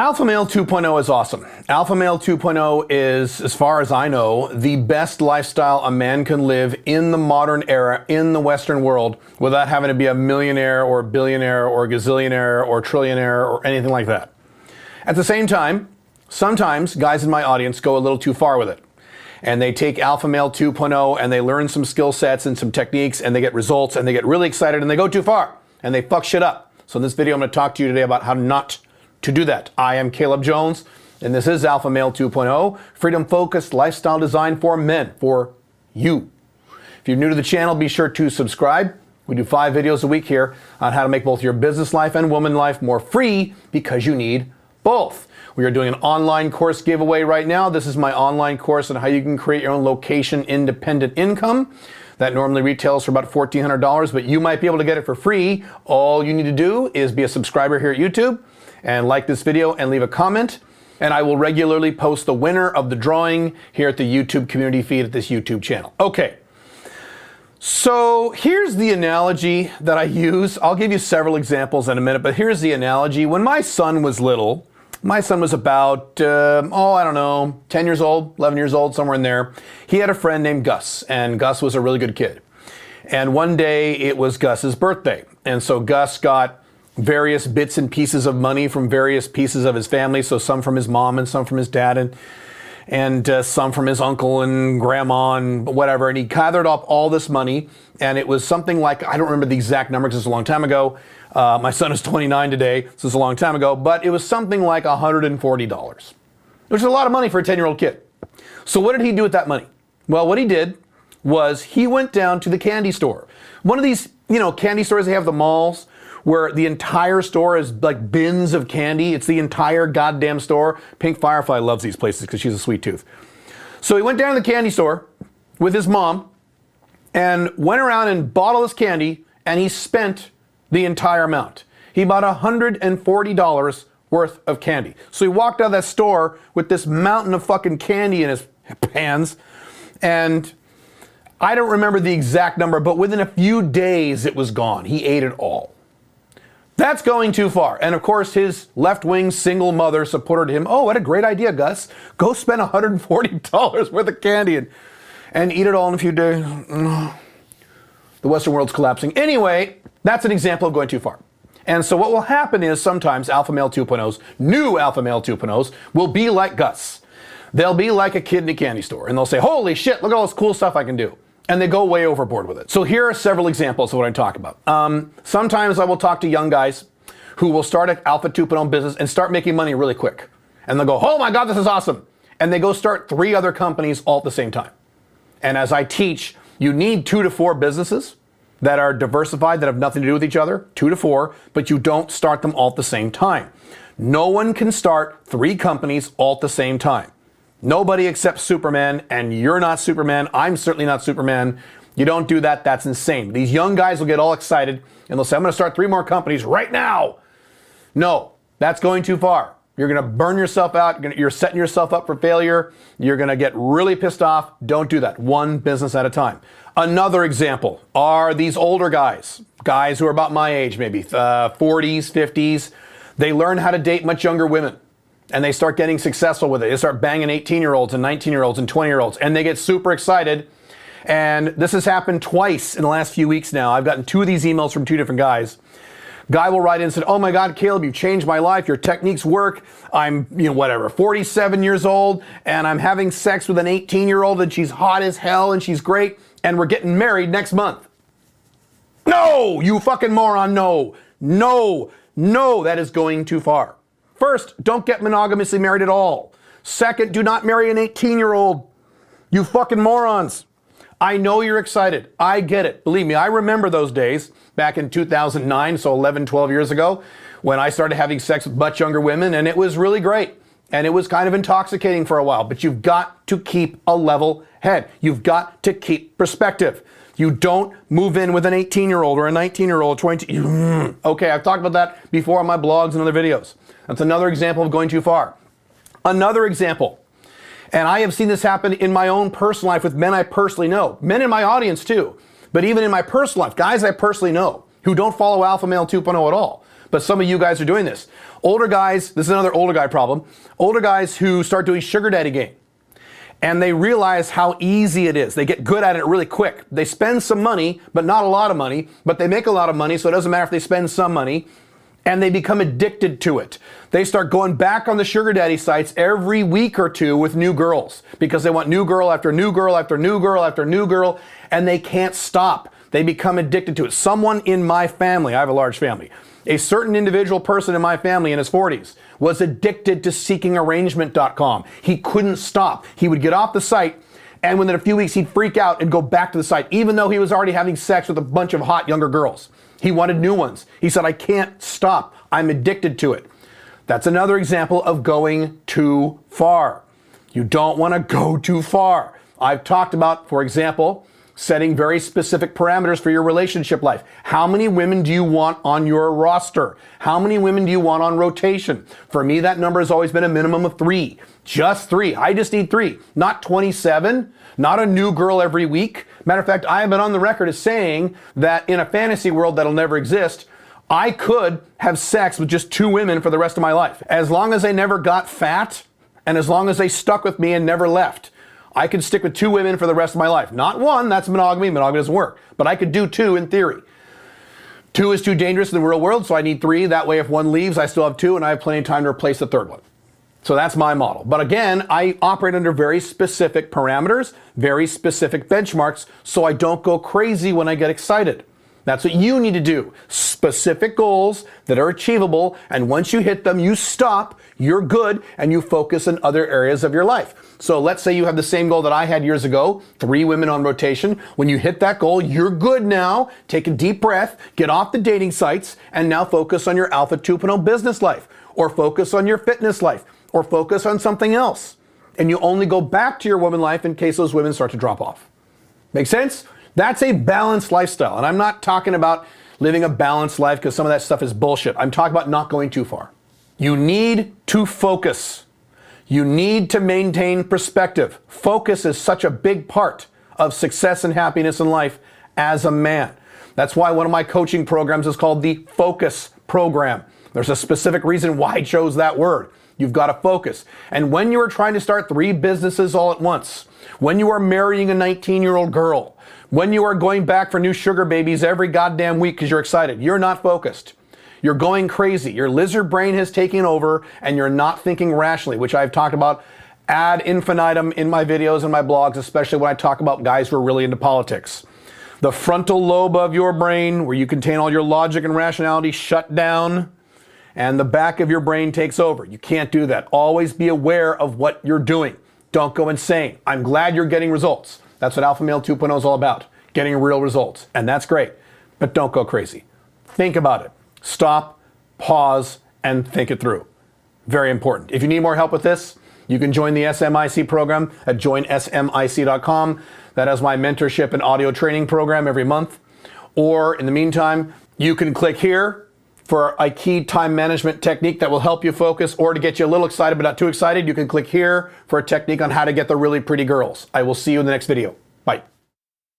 Alpha Male 2.0 is awesome. Alpha Male 2.0 is, as far as I know, the best lifestyle a man can live in the modern era, in the Western world, without having to be a millionaire or a billionaire or a gazillionaire or trillionaire or anything like that. At the same time, sometimes guys in my audience go a little too far with it. And they take Alpha Male 2.0 and they learn some skill sets and some techniques and they get results and they get really excited and they go too far and they fuck shit up. So in this video, I'm going to talk to you today about how not to do that. I am Caleb Jones, and this is Alpha Male 2.0, freedom-focused lifestyle design for men, for you. If you're new to the channel, be sure to subscribe. We do 5 videos a week here on how to make both your business life and woman life more free, because you need both. We are doing an online course giveaway right now. This is my online course on how you can create your own location-independent income. That normally retails for about $1,400, but you might be able to get it for free. All you need to do is be a subscriber here at YouTube and like this video and leave a comment, and I will regularly post the winner of the drawing here at the YouTube community feed at this YouTube channel. Okay, so here's the analogy that I use. I'll give you several examples in a minute, but here's the analogy. When my son was little, my son was about, I don't know, 10 years old, 11 years old, somewhere in there. He had a friend named Gus, and Gus was a really good kid. And one day it was Gus's birthday, and so Gus got various bits and pieces of money from various pieces of his family, so some from his mom and some from his dad and some from his uncle and grandma and whatever, and he gathered up all this money, and it was something like, I don't remember the exact number because it's a long time ago. My son is 29 today, so it's a long time ago, but it was something like $140, which is a lot of money for a 10-year-old kid. So what did he do with that money? Well, what he did was he went down to the candy store. One of these, candy stores they have at the malls, where the entire store is like bins of candy. It's the entire goddamn store. Pink Firefly loves these places because she's a sweet tooth. So he went down to the candy store with his mom and went around and bought all this candy, and he spent the entire amount. He bought $140 worth of candy. So he walked out of that store with this mountain of fucking candy in his hands, and I don't remember the exact number, but within a few days it was gone. He ate it all. That's going too far. And of course, his left-wing single mother supported him. Oh, what a great idea, Gus. Go spend $140 worth of candy and eat it all in a few days. The Western world's collapsing. Anyway, that's an example of going too far. And so what will happen is sometimes Alpha Male 2.0s, new Alpha Male 2.0s, will be like Gus. They'll be like a kid in a candy store, and they'll say, holy shit, look at all this cool stuff I can do. And they go way overboard with it. So here are several examples of what I'm talking about. Sometimes I will talk to young guys who will start an Alpha 2.0 business and start making money really quick. And they'll go, oh my God, this is awesome. And they go start 3 other companies all at the same time. And as I teach, you need 2 to 4 businesses that are diversified, that have nothing to do with each other, 2 to 4, but you don't start them all at the same time. No one can start 3 companies all at the same time. Nobody except Superman, and you're not Superman. I'm certainly not Superman. You don't do that. That's insane. These young guys will get all excited and they'll say, I'm going to start 3 more companies right now. No, that's going too far. You're going to burn yourself out. You're setting yourself up for failure. You're going to get really pissed off. Don't do that. 1 business at a time. Another example are these older guys who are about my age, maybe 40s, 50s. They learn how to date much younger women. And they start getting successful with it. They start banging 18-year-olds and 19-year-olds and 20-year-olds, and they get super excited. And this has happened twice in the last few weeks now. I've gotten 2 of these emails from 2 different guys. Guy will write in and say, oh my God, Caleb, you changed my life. Your techniques work. I'm, 47 years old, and I'm having sex with an 18-year-old, and she's hot as hell, and she's great, and we're getting married next month. No, you fucking moron, no. No, that is going too far. First, don't get monogamously married at all. Second, do not marry an 18-year-old. You fucking morons. I know you're excited. I get it. Believe me, I remember those days back in 2009, so 11, 12 years ago, when I started having sex with much younger women, and it was really great. And it was kind of intoxicating for a while, but you've got to keep a level head. You've got to keep perspective. You don't move in with an 18-year-old or a 19-year-old, 20. Okay, I've talked about that before on my blogs and other videos. That's another example of going too far. Another example, and I have seen this happen in my own personal life with men I personally know, men in my audience too, but even in my personal life, guys I personally know who don't follow Alpha Male 2.0 at all, but some of you guys are doing this. Older guys, this is another older guy problem. Older guys who start doing sugar daddy game. And they realize how easy it is. They get good at it really quick. They spend some money, but not a lot of money, but they make a lot of money, so it doesn't matter if they spend some money, and they become addicted to it. They start going back on the sugar daddy sites every week or two with new girls because they want new girl after new girl after new girl after new girl, and they can't stop. They become addicted to it. Someone in my family, I have a large family, a certain individual person in my family in his 40s was addicted to seekingarrangement.com. He couldn't stop. He would get off the site, and within a few weeks he'd freak out and go back to the site, even though he was already having sex with a bunch of hot younger girls. He wanted new ones. He said, I can't stop. I'm addicted to it. That's another example of going too far. You don't want to go too far. I've talked about, for example, setting very specific parameters for your relationship life. How many women do you want on your roster? How many women do you want on rotation? For me, that number has always been a minimum of 3. Just 3. I just need 3. Not 27. Not a new girl every week. Matter of fact, I have been on the record as saying that in a fantasy world that'll never exist, I could have sex with just 2 women for the rest of my life. As long as they never got fat, and as long as they stuck with me and never left. I could stick with 2 women for the rest of my life. Not 1, that's monogamy. Monogamy doesn't work. But I could do 2 in theory. 2 is too dangerous in the real world, so I need 3. That way, if 1 leaves, I still have 2, and I have plenty of time to replace the 3rd one. So that's my model. But again, I operate under very specific parameters, very specific benchmarks, so I don't go crazy when I get excited. That's what you need to do. Specific goals that are achievable, and once you hit them, you stop, you're good, and you focus in other areas of your life. So let's say you have the same goal that I had years ago, 3 women on rotation. When you hit that goal, you're good now. Take a deep breath, get off the dating sites, and now focus on your Alpha 2.0 business life, or focus on your fitness life, or focus on something else. And you only go back to your woman life in case those women start to drop off. Make sense? That's a balanced lifestyle. And I'm not talking about living a balanced life because some of that stuff is bullshit. I'm talking about not going too far. You need to focus. You need to maintain perspective. Focus is such a big part of success and happiness in life as a man. That's why one of my coaching programs is called the Focus Program. There's a specific reason why I chose that word. You've got to focus. And when you are trying to start 3 businesses all at once, when you are marrying a 19-year-old girl, when you are going back for new sugar babies every goddamn week because you're excited, you're not focused. You're going crazy. Your lizard brain has taken over and you're not thinking rationally, which I've talked about ad infinitum in my videos and my blogs, especially when I talk about guys who are really into politics. The frontal lobe of your brain, where you contain all your logic and rationality, shut down, and the back of your brain takes over. You can't do that. Always be aware of what you're doing. Don't go insane. I'm glad you're getting results. That's what Alpha Male 2.0 is all about, getting real results. And that's great, but don't go crazy. Think about it. Stop, pause, and think it through. Very important. If you need more help with this, you can join the SMIC program at joinsmic.com. That has my mentorship and audio training program every month. Or in the meantime, you can click here for a key time management technique that will help you focus, or to get you a little excited but not too excited, you can click here for a technique on how to get the really pretty girls. I will see you in the next video. Bye.